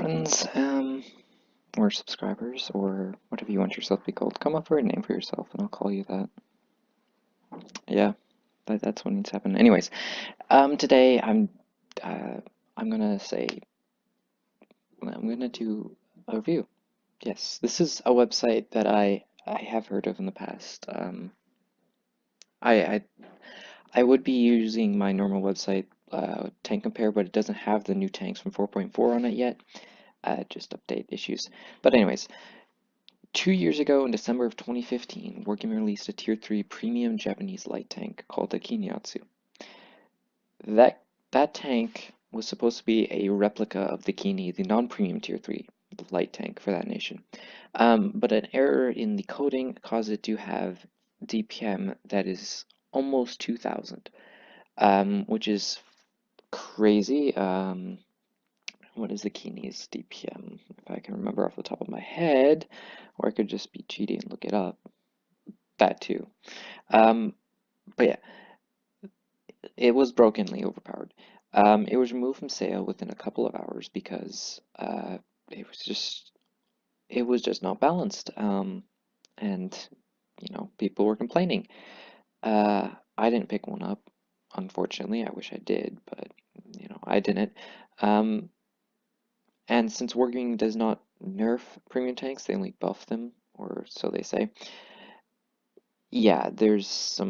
friends, or subscribers, or whatever you want yourself to be called. Come up with a name for yourself, and I'll call you that. Yeah, that's what needs to happen. Anyways, today uh, I'm gonna say, I'm gonna do a review. Yes, this is a website that I have heard of in the past. I, I I would be using my normal website, Tank Compare, but it doesn't have the new tanks from 4.4 on it yet. Just update issues. But anyways, 2 years ago, in December of 2015, Wargaming released a Tier 3 premium Japanese light tank called the Kinyatsu. That tank was supposed to be a replica of the Kini, the non-premium Tier 3 light tank for that nation. But an error in the coding caused it to have DPM that is almost 2,000, which is crazy. What is the Kini's DPM? If I can remember off the top of my head, or I could just be cheating and look it up. That too. Um, but yeah, it was brokenly overpowered. It was removed from sale within a couple of hours because it was just not balanced. And people were complaining. I didn't pick one up, unfortunately. I wish I did, but I didn't. Um, and since Wargaming does not nerf premium tanks, they only buff them, or so they say. Yeah, it's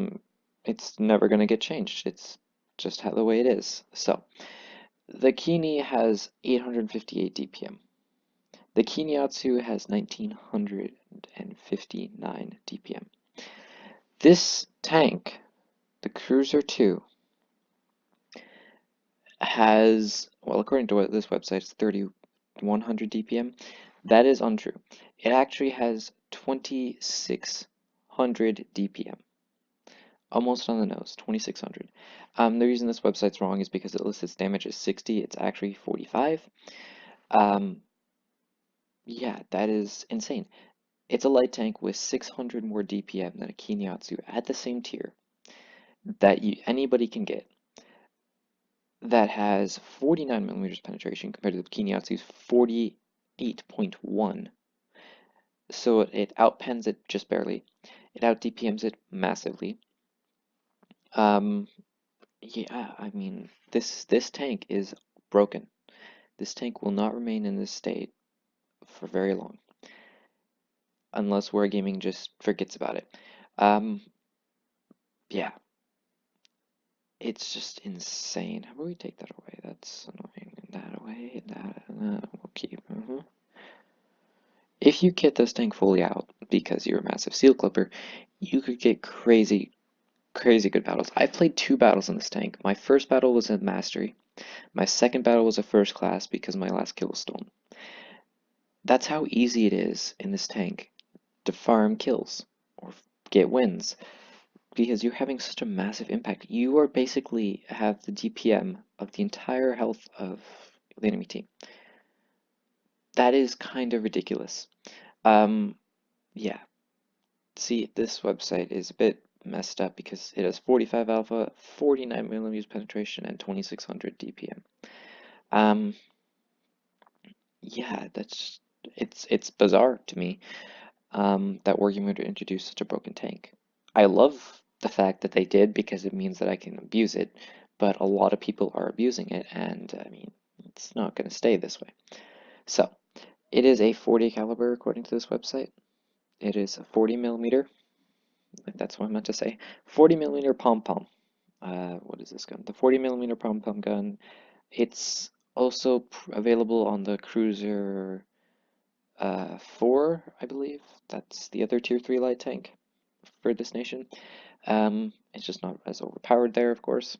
never going to get changed. It's just how the way it is. So, the Kini has 858 DPM. The Kiniatsu has 1959 DPM. This tank, the Cruiser 2, has, well, according to this website, it's 3,100 DPM. That is untrue. It actually has 2,600 DPM. Almost on the nose, 2,600. The reason this website's wrong is because it lists its damage as 60, it's actually 45. Um, yeah, that is insane. It's a light tank with 600 more DPM than a Kinyatsu at the same tier that anybody can get, that has 49 millimeters penetration compared to the Kinyatsu's 48.1. So it outpens it just barely. It out DPMs it massively. Yeah, I mean, this tank is broken. This tank will not remain in this state for very long, unless Wargaming just forgets about it. Um, yeah, it's just insane. How about we take that away? That's annoying. That away, that we'll keep. If you kit this tank fully out because you're a massive seal clipper, you could get crazy, crazy good battles. I've played 2 battles in this tank. My first battle was a mastery. My second battle was a first class because my last kill was stolen. That's how easy it is in this tank to farm kills or get wins because you're having such a massive impact. You are basically have the DPM of the entire health of the enemy team. That is kind of ridiculous. Yeah. See, this website is a bit messed up because it has 45 alpha, 49 millimeters penetration, and 2,600 DPM. Yeah, it's bizarre to me that Wargaming would introduce such a broken tank. I love the fact that they did because it means that I can abuse it, but a lot of people are abusing it, and I mean, it's not going to stay this way. So, it is a 40 caliber according to this website. It is a 40 millimeter. That's what I meant to say. 40 millimeter pom-pom. What is this gun? The 40 millimeter pom-pom gun. It's also available on the Cruiser 4, I believe. That's the other Tier 3 light tank for this nation. It's just not as overpowered there, of course.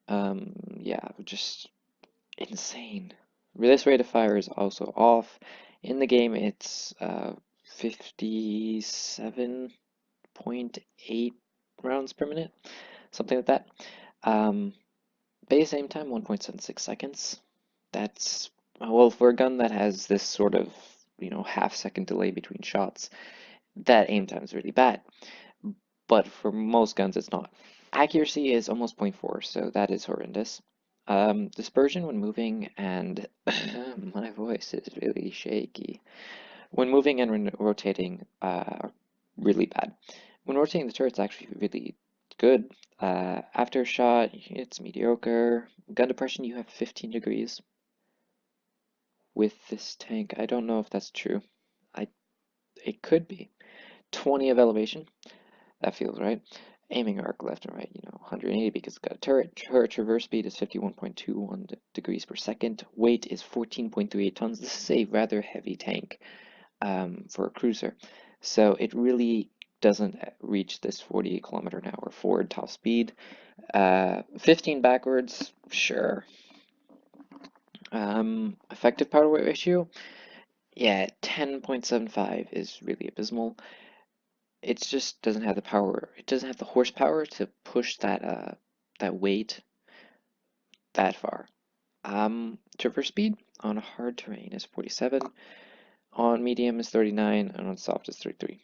Yeah, just insane. This rate of fire is also off. In the game, it's 57.8 rounds per minute, something like that. Base aim time, 1.76 seconds. That's, well, for a gun that has this sort of, half-second delay between shots, that aim time is really bad. But for most guns, it's not. Accuracy is almost 0.4, so that is horrendous. Dispersion when moving and my voice is really shaky. When moving and rotating are really bad. When rotating the turret's actually really good. After shot, it's mediocre. Gun depression, you have 15 degrees with this tank. I don't know if that's true. I It could be. 20 of elevation. That feels right. Aiming arc left and right, 180 because it's got a turret. Turret traverse speed is 51.21 degrees per second. Weight is 14.38 tons. This is a rather heavy tank for a cruiser. So it really doesn't reach this 40 kilometer an hour forward top speed. 15 backwards, sure. Effective power weight ratio, yeah, 10.75 is really abysmal. It just doesn't have the power. It doesn't have the horsepower to push that weight that far. Traverse speed on hard terrain is 47, on medium is 39, and on soft is 33.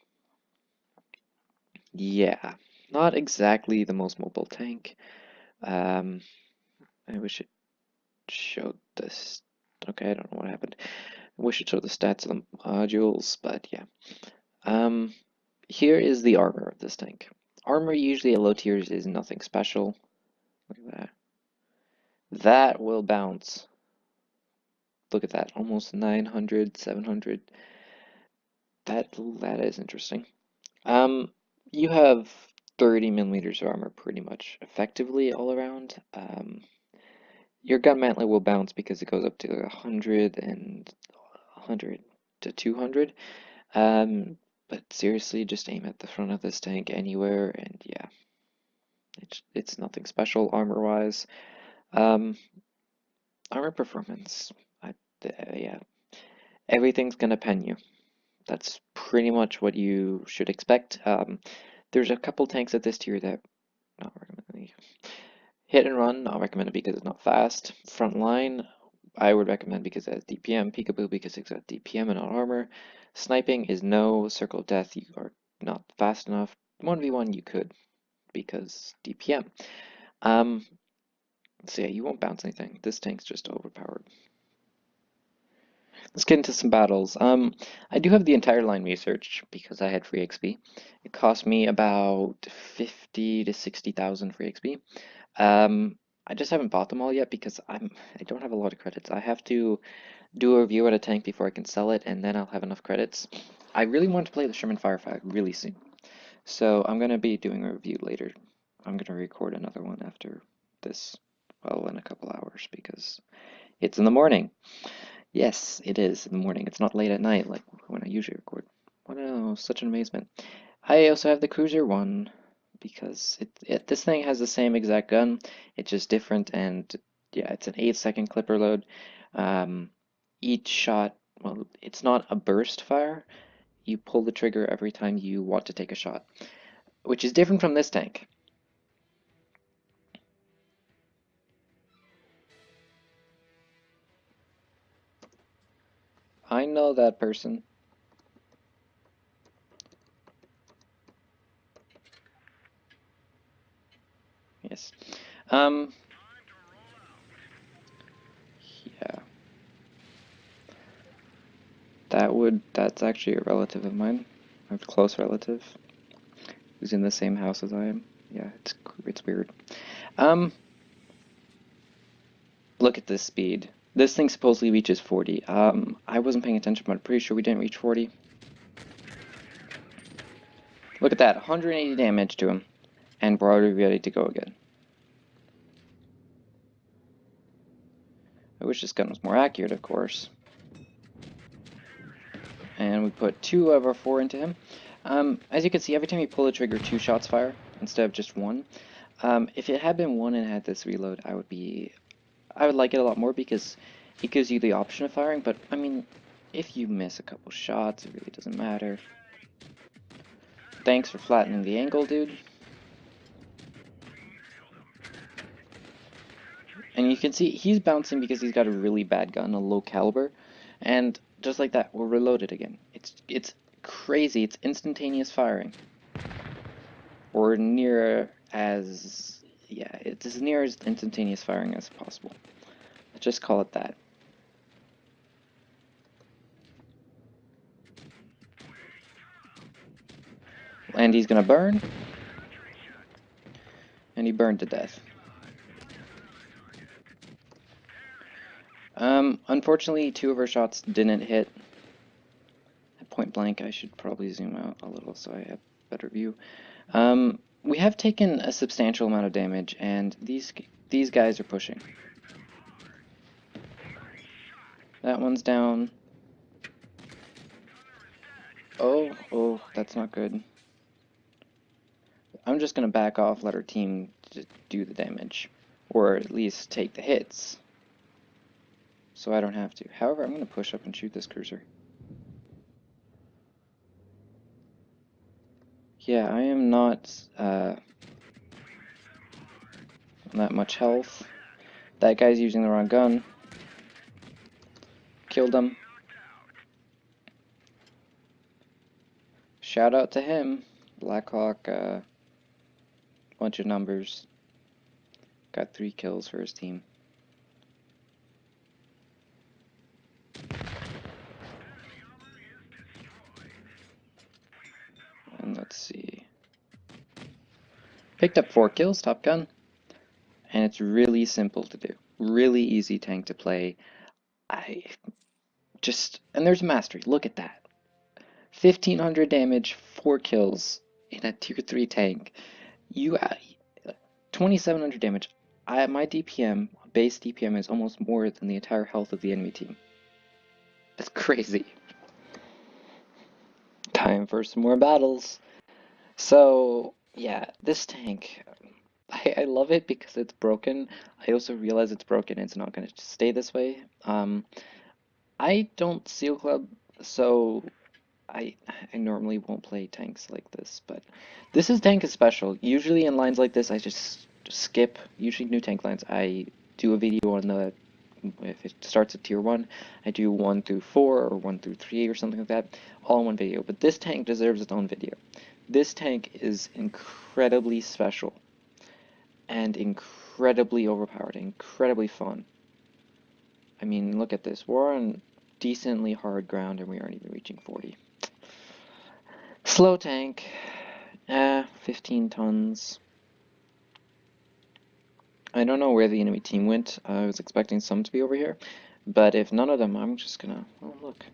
Yeah, not exactly the most mobile tank. I wish it showed this. Okay, I don't know what happened. I wish it showed the stats of the modules, but yeah. Here is the armor of this tank. Armor usually at low tiers is nothing special. Look at that. That will bounce. Look at that, almost 900, 700. That is interesting. You have 30 millimeters of armor pretty much effectively all around. Your gun mantlet will bounce because it goes up to 100 and 100 to 200. But seriously, just aim at the front of this tank anywhere, and yeah, it's nothing special armor-wise. Armor performance, yeah, everything's gonna pen you. That's pretty much what you should expect. There's a couple tanks at this tier that not recommended. Hit and run, not recommended because it's not fast. Front line, I would recommend because it has DPM. Peekaboo because it's got DPM and not armor. Sniping is no. Circle of Death, you are not fast enough. 1v1 you could because DPM. So yeah, you won't bounce anything. This tank's just overpowered. Let's get into some battles. I do have the entire line research because I had free XP. It cost me about 50 to 60,000 free XP. I just haven't bought them all yet because I don't have a lot of credits. I have to do a review at a tank before I can sell it, and then I'll have enough credits. I really want to play the Sherman Firefight really soon, so I'm gonna be doing a review later. I'm gonna record another one after this, well, in a couple hours because it's in the morning. Yes, it is in the morning. It's not late at night like when I usually record. Wow, such an amazement. I also have the Cruiser one because this thing has the same exact gun. It's just different, and yeah, it's an 8-second clipper load. Each shot, well, it's not a burst fire. You pull the trigger every time you want to take a shot, which is different from this tank. I know that person. Yes. Um, yeah. That's actually a relative of mine, a close relative, who's in the same house as I am. Yeah, it's weird. Um, Look at this speed. This thing supposedly reaches 40. I wasn't paying attention, but I'm pretty sure we didn't reach 40. Look at that, 180 damage to him, and we're already ready to go again. I wish this gun was more accurate, of course. And we put 2 of our 4 into him. As you can see, every time you pull the trigger, 2 shots fire instead of just 1. If it had been 1 and had this reload, I would like it a lot more because it gives you the option of firing, but I mean, if you miss a couple shots, it really doesn't matter. Thanks for flattening the angle, dude. And you can see he's bouncing because he's got a really bad gun, a low caliber, and just like that, we're reloaded again. It's crazy. It's instantaneous firing, or near as yeah, it's as near as instantaneous firing as possible. Let's just call it that. And he's gonna burn. And he burned to death. Unfortunately, 2 of our shots didn't hit. At point blank, I should probably zoom out a little so I have a better view. We have taken a substantial amount of damage, and these guys are pushing. That one's down. Oh, that's not good. I'm just gonna back off, let our team do the damage, or at least take the hits, so I don't have to. However, I'm gonna push up and shoot this cruiser. Yeah, I am not that much health. That guy's using the wrong gun. Killed him. Shout out to him. Blackhawk, bunch of numbers. Got 3 kills for his team. And let's see. Picked up 4 kills, Top Gun. And it's really simple to do. Really easy tank to play. And there's mastery. Look at that. 1500 damage, 4 kills in a tier 3 tank. You 2700 damage. My DPM, base DPM, is almost more than the entire health of the enemy team. That's crazy. Time for some more battles. So, yeah, this tank, I love it because it's broken. I also realize it's broken and it's not going to stay this way. I don't Seal Club, so I normally won't play tanks like this, but this tank is special. Usually in lines like this, I just skip. Usually new tank lines, I do a video on the, if it starts at tier 1, I do 1 through 4 or 1 through 3 or something like that, all in one video. But this tank deserves its own video. This tank is incredibly special and incredibly overpowered, incredibly fun. I mean, look at this. We're on decently hard ground and we aren't even reaching 40. Slow tank, 15 tons. I don't know where the enemy team went. I was expecting some to be over here, but if none of them, I'm just gonna, oh look.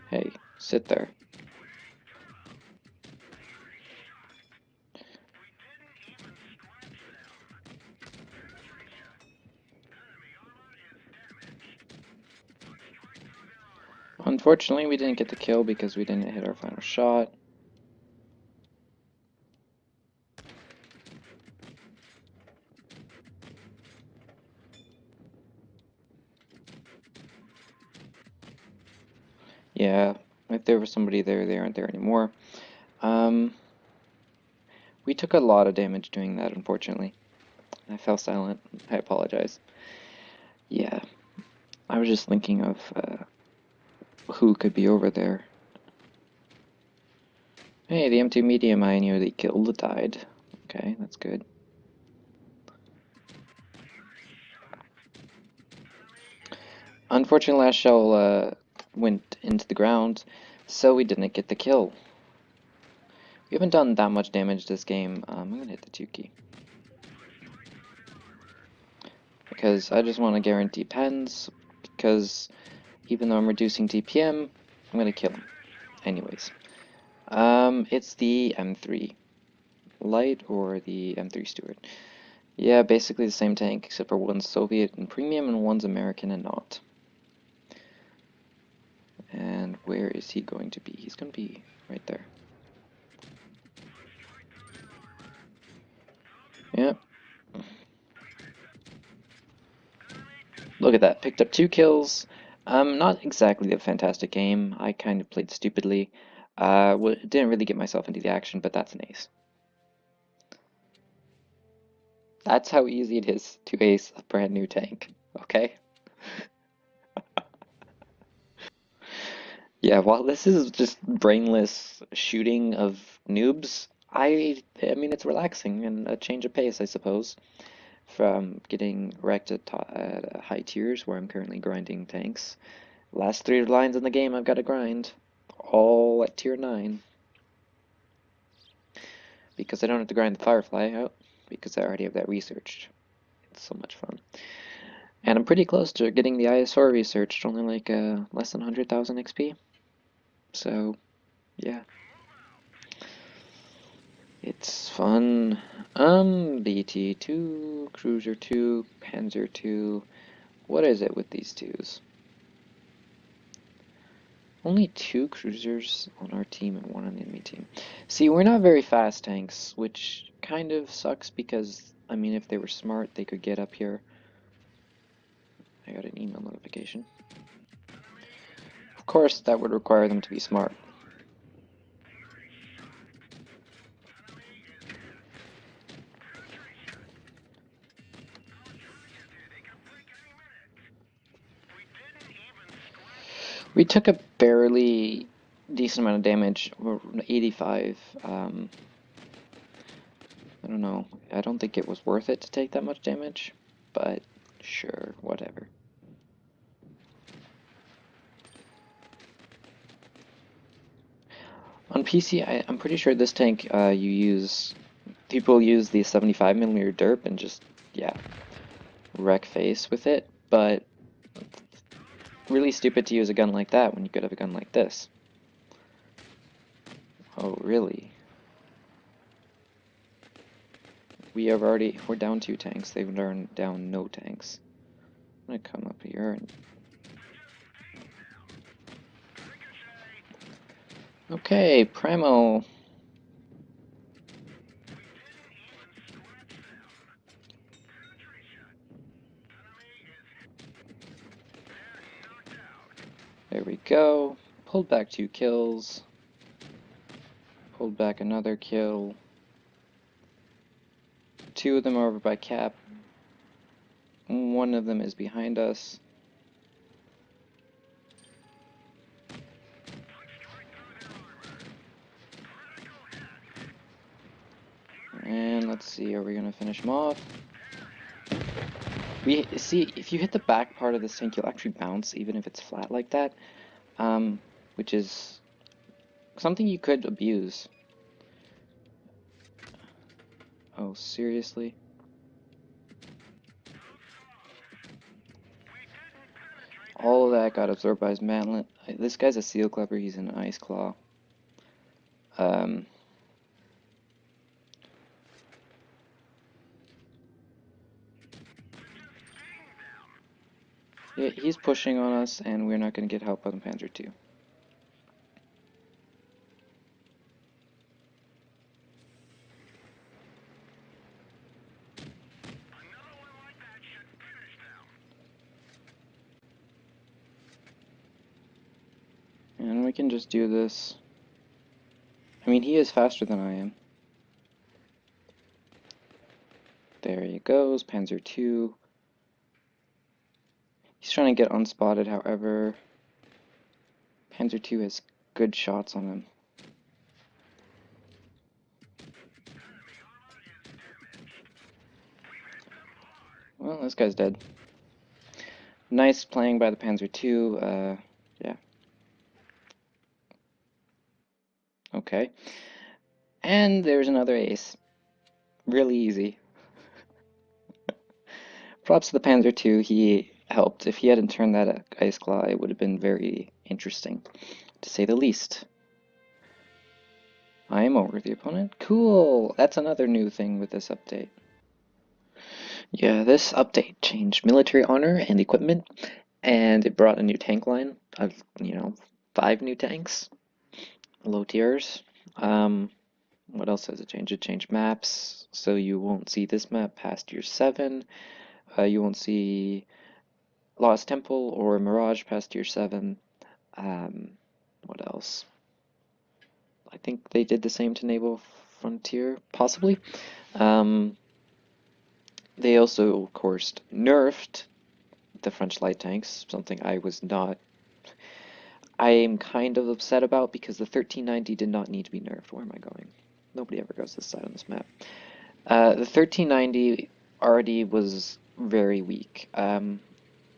Hey, sit there. Unfortunately, we didn't get the kill because we didn't hit our final shot. Yeah, if there was somebody there, they aren't there anymore. We took a lot of damage doing that, unfortunately. I fell silent. I apologize. Yeah, I was just thinking of who could be over there. Hey, the M2 medium I nearly killed died. Okay, that's good. Unfortunately, last shell went into the ground, so we didn't get the kill. We haven't done that much damage this game. I'm gonna hit the 2 key. Because I just want to guarantee pens, because even though I'm reducing DPM, I'm gonna kill him. Anyways. It's the M3 Light or the M3 Stewart. Yeah, basically the same tank, except for one's Soviet and premium and one's American and not. And where is he going to be? He's going to be right there. Yep. Look at that. Picked up 2 kills. Not exactly a fantastic game. I kind of played stupidly. Didn't really get myself into the action, but that's an ace. That's how easy it is to ace a brand new tank, okay? Yeah, while this is just brainless shooting of noobs, I mean it's relaxing and a change of pace, I suppose, from getting wrecked at high tiers where I'm currently grinding tanks. Last 3 lines in the game I've got to grind, all at tier 9, because I don't have to grind the Firefly out, because I already have that researched. It's so much fun. And I'm pretty close to getting the ISR researched, only like less than 100,000 XP. So, yeah. It's fun. BT2, Cruiser 2, Panzer 2. What is it with these twos? Only 2 cruisers on our team and 1 on the enemy team. See, we're not very fast tanks, which kind of sucks because, I mean, if they were smart, they could get up here. I got an email notification. Of course, that would require them to be smart. We took a barely decent amount of damage, 85. I don't know. I don't think it was worth it to take that much damage, but sure, whatever. On PC, I'm pretty sure this tank people use the 75mm derp and just, yeah, wreck face with it, but really stupid to use a gun like that when you could have a gun like this. Oh, really? We're down 2 tanks. They've down no tanks. I'm gonna come up here and... Okay, Primo. There we go. Pulled back 2 kills. Pulled back another kill. 2 of them are over by Cap. 1 of them is behind us. And let's see, are we gonna finish him off? We see, if you hit the back part of this tank, you'll actually bounce, even if it's flat like that, which is something you could abuse. Oh, seriously? All of that got absorbed by his mantlet. This guy's a Seal Clubber, he's an Ice Claw. Yeah, he's pushing on us, and we're not going to get help by the Panzer II. And we can just do this. I mean, he is faster than I am. There he goes, Panzer II. He's trying to get unspotted, however. Panzer II has good shots on him. Well, this guy's dead. Nice playing by the Panzer II. Yeah. Okay. And there's another ace. Really easy. Props to the Panzer II, he helped. If he hadn't turned that Ice Claw, it would have been very interesting, to say the least. I am over the opponent. Cool! That's another new thing with this update. Yeah, this update changed military honor and equipment, and it brought a new tank line of, 5 new tanks, low tiers. What else has it changed? It changed maps, so you won't see this map past tier 7. You won't see Lost Temple or Mirage past tier 7. What else? I think they did the same to Naval Frontier, possibly. They also, of course, nerfed the French light tanks, something I was not... I'm kind of upset about because the 1390 did not need to be nerfed. Where am I going? Nobody ever goes this side on this map. The 1390 already was very weak.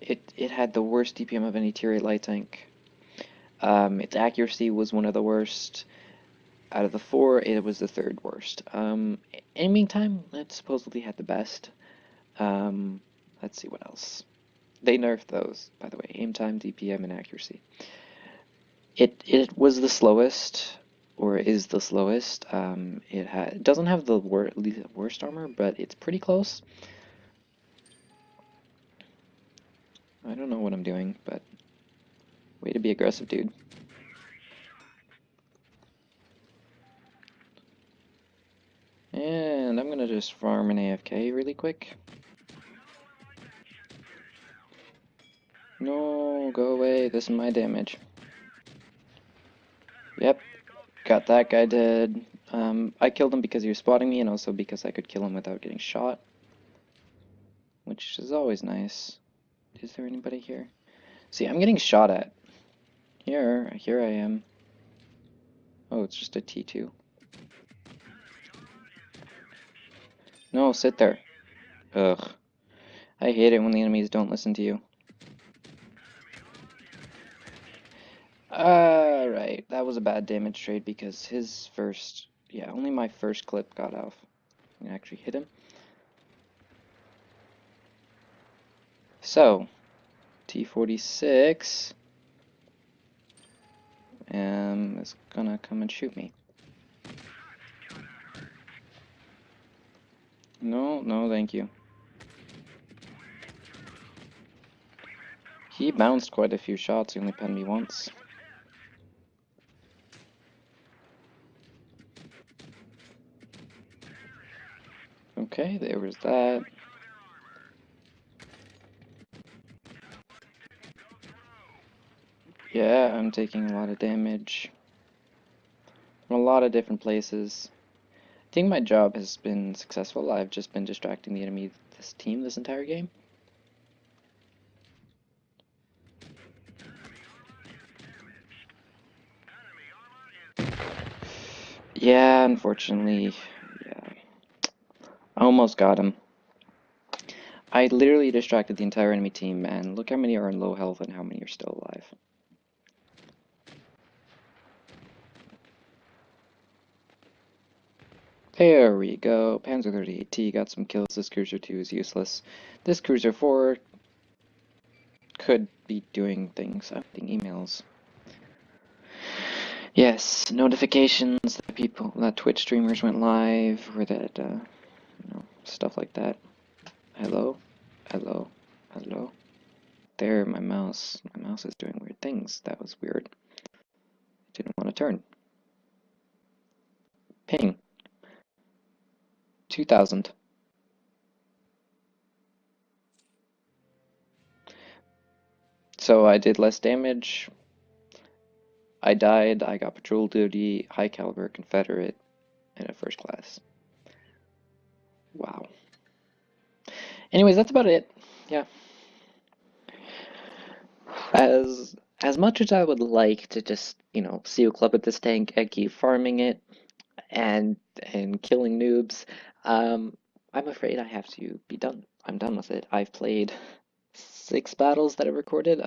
It had the worst DPM of any tier 8 light tank. Its accuracy was one of the worst. Out of the four, it was the third worst. Aiming time, it supposedly had the best. Um, let's see what else. They nerfed those, by the way. Aim time, DPM, and accuracy. It was the slowest, or is the slowest. It doesn't have the worst armor, but it's pretty close. I don't know what I'm doing, but way to be aggressive, dude. And I'm gonna just farm an AFK really quick. No, go away. This is my damage. Yep, got that guy dead. I killed him because he was spotting me and also because I could kill him without getting shot, which is always nice. Is there anybody here? See, I'm getting shot at. Here I am. Oh, it's just a T2. No, sit there. Ugh. I hate it when the enemies don't listen to you. Alright, that was a bad damage trade because his first... Yeah, only my first clip got off. I can actually hit him. So, T46 is gonna come and shoot me. No, no, thank you. He bounced quite a few shots, he only penned me once. Okay, there was that. Yeah, I'm taking a lot of damage from a lot of different places. I think my job has been successful. I've just been distracting the enemy, this team, this entire game. Yeah, unfortunately, yeah. I almost got him. I literally distracted the entire enemy team, and look how many are in low health and how many are still alive. There we go. Panzer 38T got some kills. This Cruiser 2 is useless. This Cruiser 4 could be doing things. I'm getting emails. Yes, notifications that that Twitch streamers went live, or that, stuff like that. Hello? Hello? Hello? There, my mouse. My mouse is doing weird things. That was weird. Didn't want to turn. Ping. 2000. So I did less damage. I died. I got patrol duty, high caliber, Confederate, and a first class. Wow. Anyways, that's about it. Yeah. As much as I would like to just, see a club at this tank and keep farming it and killing noobs, I'm afraid I have to be done. I'm done with it. I've played 6 battles that I recorded.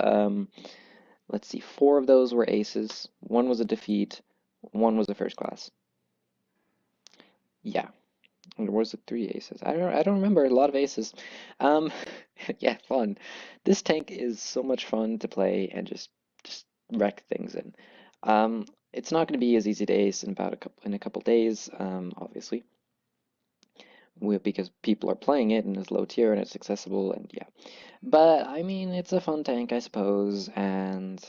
Let's see, 4 of those were aces, 1 was a defeat, 1 was a first class. Yeah. Or was it 3 aces? I don't remember. A lot of aces. Um, yeah, fun. This tank is so much fun to play and just wreck things in. It's not going to be as easy to ace in a couple days, obviously, because people are playing it and it's low tier and it's accessible and yeah. But I mean, it's a fun tank, I suppose, and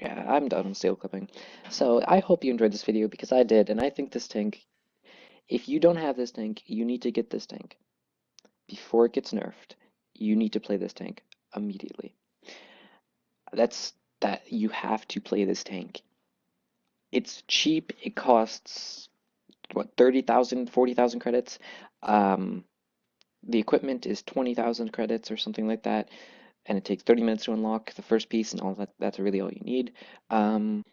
yeah, I'm done with steel clipping. So I hope you enjoyed this video because I did, and I think this tank, if you don't have this tank, you need to get this tank. Before it gets nerfed, you need to play this tank immediately. You have to play this tank. It's cheap. It costs, what, 30,000, 40,000 credits. The equipment is 20,000 credits or something like that. and it takes 30 minutes to unlock the first piece, and all that. That's really all you need. Um,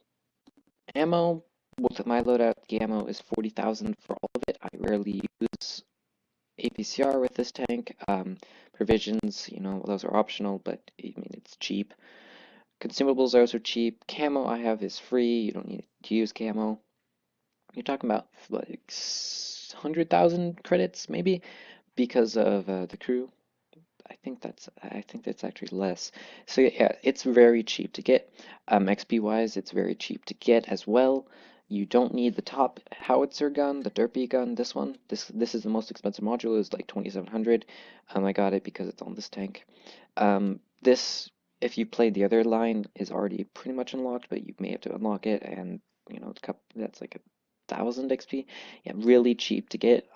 Ammo, with my loadout, the ammo is 40,000 for all of it. I rarely use APCR with this tank. Provisions, those are optional, but I mean, it's cheap. Consumables are also cheap. Camo I have is free. You don't need to use camo. You're talking about like 100,000 credits, maybe, because of the crew. I think that's actually less. So yeah, it's very cheap to get. XP wise, it's very cheap to get as well. You don't need the top howitzer gun, the derpy gun. This one, this is the most expensive module. It's like 2,700. I got it because it's on this tank. This, if you played the other line, is already pretty much unlocked, but you may have to unlock it, and that's like 1,000 XP. Yeah, really cheap to get.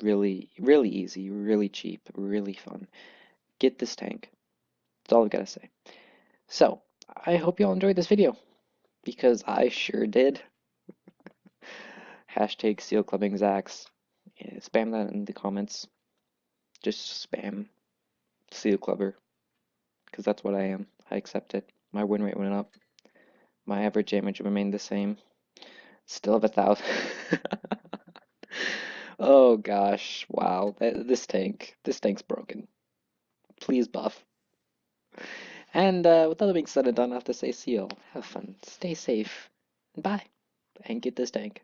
Really, really easy, really cheap, really fun. Get this tank. That's all I've got to say. So, I hope you all enjoyed this video, because I sure did. Hashtag Seal Clubbing Zax. Yeah, spam that in the comments. Just spam Seal Clubber, because that's what I am. I accept it. My win rate went up. My average damage remained the same. Still have 1,000. Oh gosh, wow. This tank's broken. Please buff. And with all that being said and done, I have to say, Seal, have fun, stay safe, and bye, and get this tank.